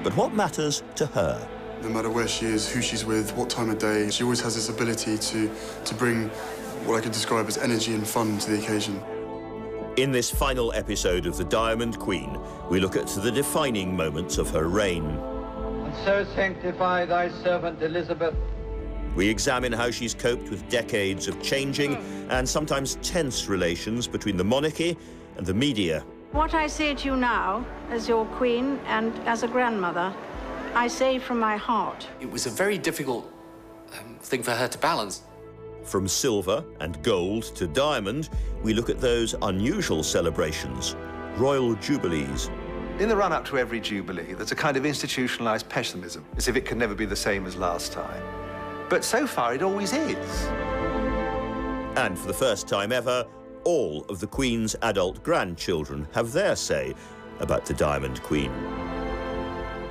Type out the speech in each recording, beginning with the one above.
But what matters to her? No matter where she is, who she's with, what time of day, she always has this ability to bring what I could describe as energy and fun to the occasion. In this final episode of The Diamond Queen, we look at the defining moments of her reign. And so sanctify thy servant Elizabeth. We examine how she's coped with decades of changing and sometimes tense relations between the monarchy and the media. What I say to you now, as your queen and as a grandmother, I say from my heart. It was a very difficult thing for her to balance. From silver and gold to diamond, we look at those unusual celebrations, royal jubilees. In the run-up to every Jubilee, there's a kind of institutionalised pessimism, as if it can never be the same as last time. But so far, it always is. And for the first time ever, all of the Queen's adult grandchildren have their say about the Diamond Queen.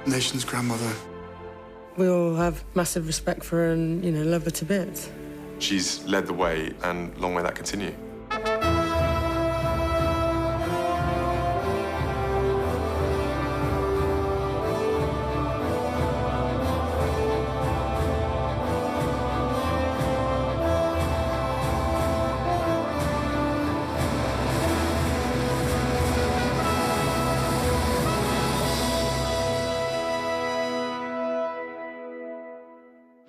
Nation's grandmother. We all have massive respect for her and, you know, love her to bits. She's led the way, and long may that continue.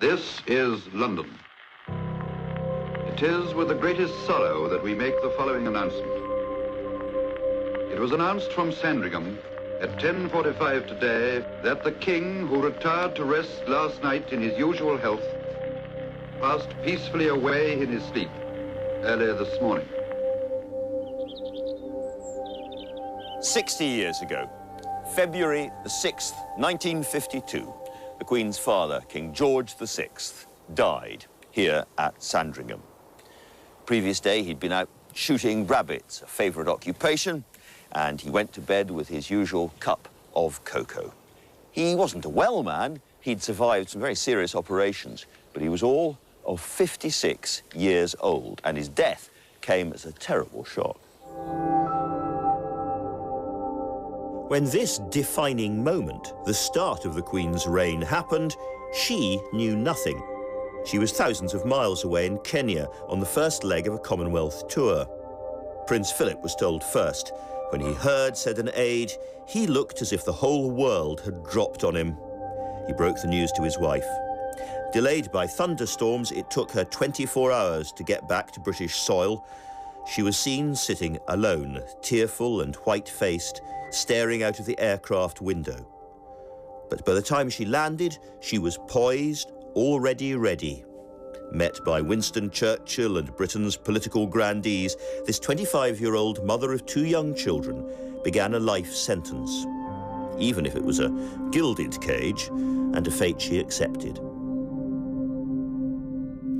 This is London. It is with the greatest sorrow that we make the following announcement. It was announced from Sandringham at 10:45 today that the King, who retired to rest last night in his usual health, passed peacefully away in his sleep earlier this morning. 60 years ago, February the 6th, 1952, the Queen's father, King George VI, died here at Sandringham. Previous day, he'd been out shooting rabbits, a favourite occupation, and he went to bed with his usual cup of cocoa. He wasn't a well man. He'd survived some very serious operations, but he was all of 56 years old, and his death came as a terrible shock. When this defining moment, the start of the Queen's reign, happened, she knew nothing. She was thousands of miles away in Kenya on the first leg of a Commonwealth tour. Prince Philip was told first. When he heard, said an aide, he looked as if the whole world had dropped on him. He broke the news to his wife. Delayed by thunderstorms, it took her 24 hours to get back to British soil. She was seen sitting alone, tearful and white-faced, staring out of the aircraft window. But by the time she landed, she was poised, already ready. Met by Winston Churchill and Britain's political grandees, this 25-year-old mother of 2 young children began a life sentence, even if it was a gilded cage and a fate she accepted.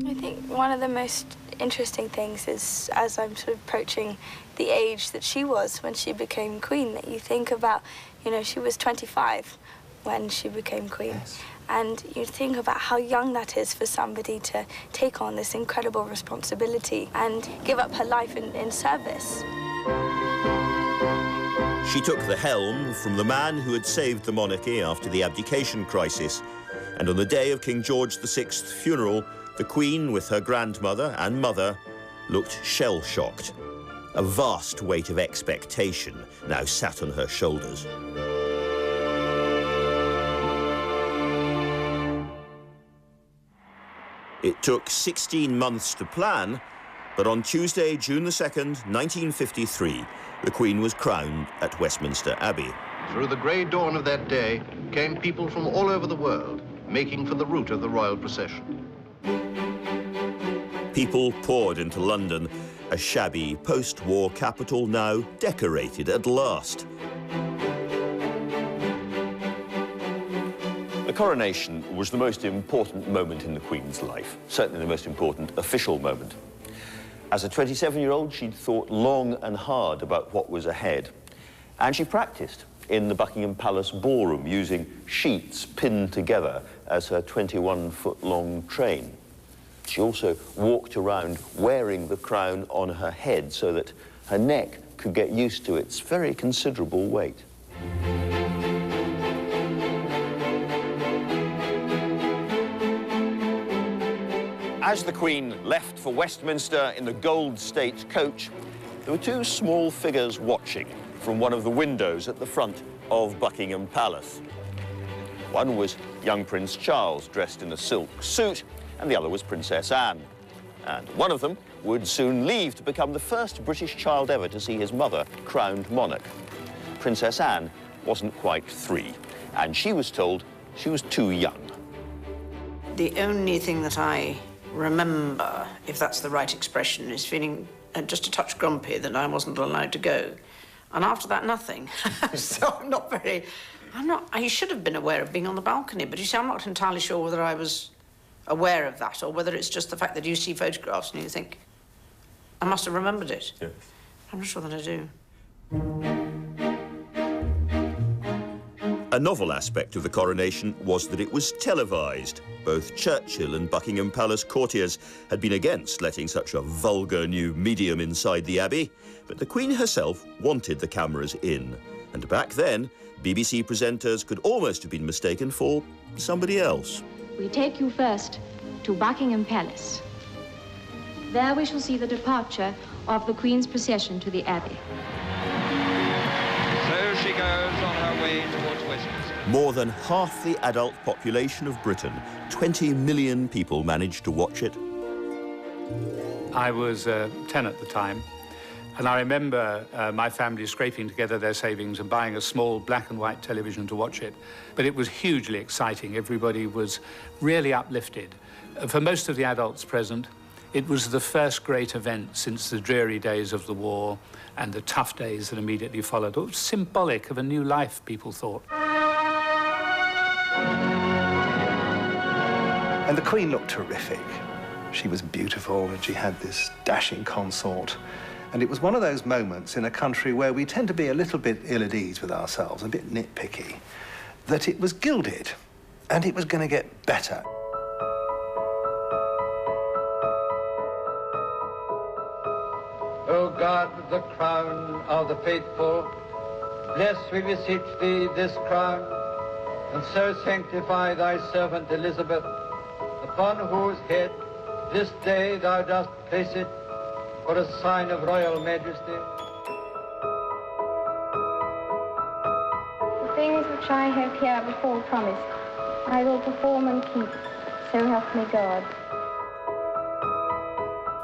I think one of the most interesting things is, as I'm sort of approaching the age that she was when she became queen, that you think about, you know, she was 25 when she became queen. Yes. And you think about how young that is for somebody to take on this incredible responsibility and give up her life in service. She took the helm from the man who had saved the monarchy after the abdication crisis. And on the day of King George VI's funeral, the Queen, with her grandmother and mother, looked shell-shocked. A vast weight of expectation now sat on her shoulders. It took 16 months to plan, but on Tuesday, June the 2nd, 1953, the Queen was crowned at Westminster Abbey. Through the grey dawn of that day came people from all over the world, making for the route of the royal procession. People poured into London, a shabby post-war capital now decorated at last. The coronation was the most important moment in the Queen's life, certainly the most important official moment. As a 27-year-old, she'd thought long and hard about what was ahead, and she practiced in the Buckingham Palace ballroom using sheets pinned together as her 21-foot-long train. She also walked around wearing the crown on her head so that her neck could get used to its very considerable weight. As the Queen left for Westminster in the Gold State coach, there were two small figures watching from one of the windows at the front of Buckingham Palace. One was young Prince Charles, dressed in a silk suit, and the other was Princess Anne. And one of them would soon leave to become the first British child ever to see his mother crowned monarch. Princess Anne wasn't quite 3, and she was told she was too young. The only thing that I remember, if that's the right expression, is feeling just a touch grumpy that I wasn't allowed to go. And after that, nothing. So I should have been aware of being on the balcony, but you see, I'm not entirely sure whether I was aware of that or whether it's just the fact that you see photographs and you think, I must have remembered it. Yes. I'm not sure that I do. A novel aspect of the coronation was that it was televised. Both Churchill and Buckingham Palace courtiers had been against letting such a vulgar new medium inside the Abbey, but the Queen herself wanted the cameras in. And back then, BBC presenters could almost have been mistaken for somebody else. We take you first to Buckingham Palace. There we shall see the departure of the Queen's procession to the Abbey. So she goes on her way towards Westminster. More than half the adult population of Britain, 20 million people, managed to watch it. I was 10 at the time, and I remember my family scraping together their savings and buying a small black and white television to watch it. But it was hugely exciting. Everybody was really uplifted. For most of the adults present, it was the first great event since the dreary days of the war and the tough days that immediately followed. It was symbolic of a new life, people thought. And the Queen looked terrific. She was beautiful and she had this dashing consort. And it was one of those moments in a country where we tend to be a little bit ill at ease with ourselves, a bit nitpicky, that it was gilded and it was going to get better. O God, the crown of the faithful, bless, we beseech thee, this crown, and so sanctify thy servant Elizabeth, upon whose head this day thou dost place it for a sign of royal majesty. The things which I have here before promised, I will perform and keep, so help me God.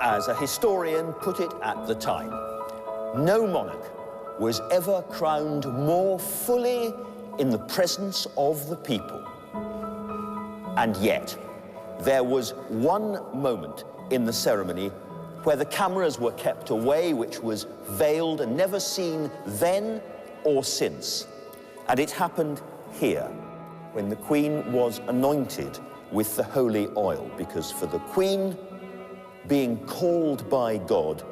As a historian put it at the time, no monarch was ever crowned more fully in the presence of the people. And yet, there was one moment in the ceremony where the cameras were kept away, which was veiled and never seen then or since. And it happened here, when the Queen was anointed with the holy oil, because for the Queen, being called by God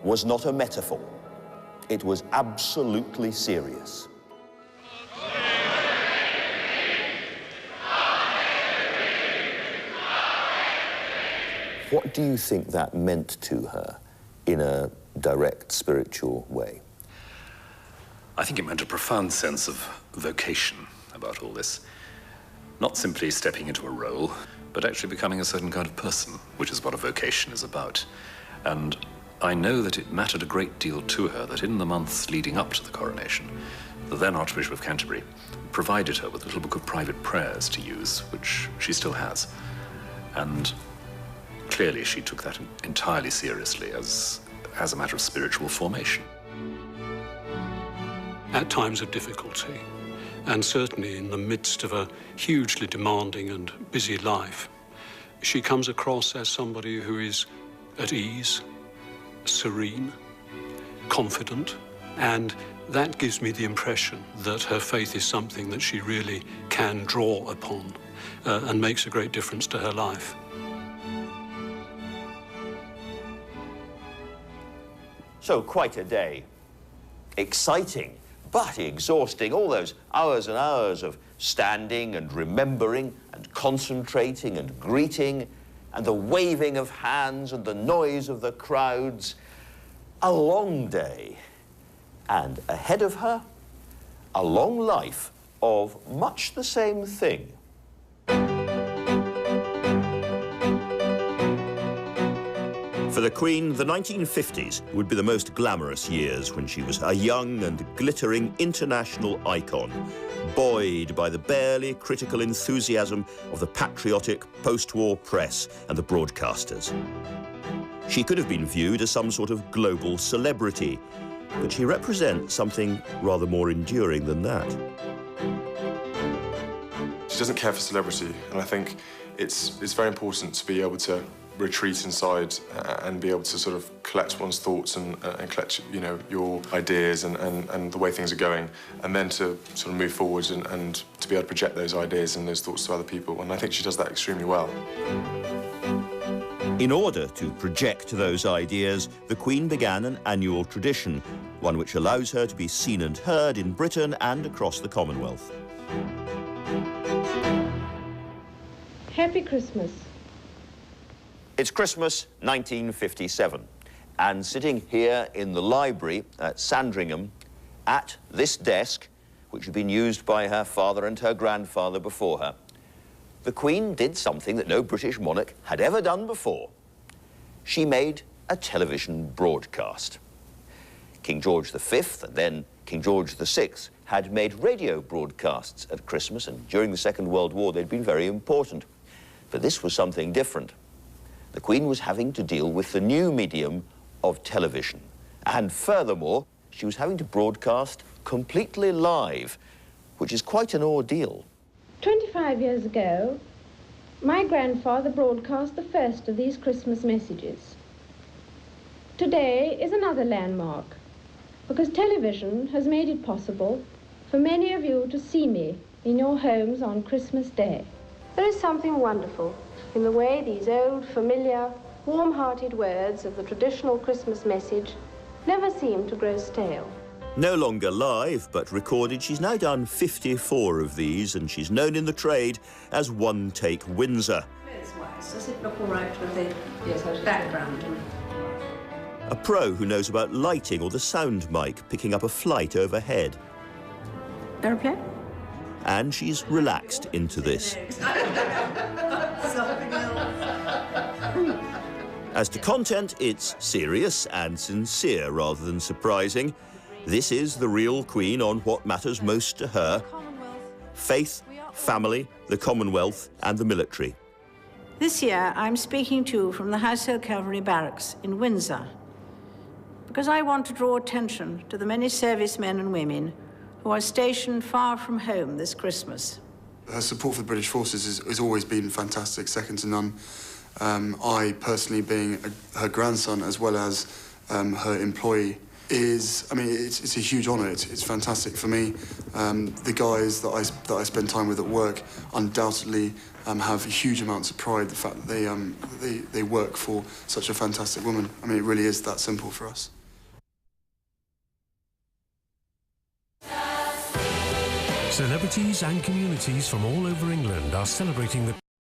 was not a metaphor. It was absolutely serious. What do you think that meant to her in a direct spiritual way? I think it meant a profound sense of vocation about all this. Not simply stepping into a role, but actually becoming a certain kind of person, which is what a vocation is about. And I know that it mattered a great deal to her that in the months leading up to the coronation, the then Archbishop of Canterbury provided her with a little book of private prayers to use, which she still has. And clearly she took that entirely seriously as a matter of spiritual formation. At times of difficulty, and certainly in the midst of a hugely demanding and busy life, she comes across as somebody who is at ease, serene, confident, and that gives me the impression that her faith is something that she really can draw upon and makes a great difference to her life. So quite a day. Exciting, but exhausting. All those hours and hours of standing and remembering and concentrating and greeting and the waving of hands and the noise of the crowds. A long day. And ahead of her, a long life of much the same thing. For the Queen, the 1950s would be the most glamorous years when she was a young and glittering international icon, buoyed by the barely critical enthusiasm of the patriotic post-war press and the broadcasters. She could have been viewed as some sort of global celebrity, but she represents something rather more enduring than that. She doesn't care for celebrity, and I think it's very important to be able to retreat inside and be able to sort of collect one's thoughts and collect, you know, your ideas and the way things are going, and then to sort of move forward and to be able to project those ideas and those thoughts to other people. And I think she does that extremely well. In order to project those ideas, the Queen began an annual tradition, one which allows her to be seen and heard in Britain and across the Commonwealth. Happy Christmas. It's Christmas 1957, and sitting here in the library at Sandringham, at this desk, which had been used by her father and her grandfather before her, the Queen did something that no British monarch had ever done before. She made a television broadcast. King George V and then King George VI had made radio broadcasts at Christmas, and during the Second World War they'd been very important. But this was something different. The Queen was having to deal with the new medium of television. And furthermore, she was having to broadcast completely live, which is quite an ordeal. 25 years ago, my grandfather broadcast the first of these Christmas messages. Today is another landmark, because television has made it possible for many of you to see me in your homes on Christmas Day. There is something wonderful in the way these old, familiar, warm-hearted words of the traditional Christmas message never seem to grow stale. No longer live, but recorded, she's now done 54 of these, and she's known in the trade as One Take Windsor. Does it look all right with the background? A pro who knows about lighting or the sound mic picking up a flight overhead. Aeroplane? And she's relaxed into this. As to content, it's serious and sincere rather than surprising. This is the real Queen on what matters most to her: faith, family, the Commonwealth and the military. This year, I'm speaking to you from the Household Cavalry Barracks in Windsor, because I want to draw attention to the many servicemen and women who are stationed far from home this Christmas. Her support for the British forces has always been fantastic, second to none. I personally, being her grandson as well as her employee, it's a huge honour. It's fantastic for me. The guys that I spend time with at work undoubtedly have huge amounts of pride. The fact that they work for such a fantastic woman. I mean, it really is that simple for us. Celebrities and communities from all over England are celebrating the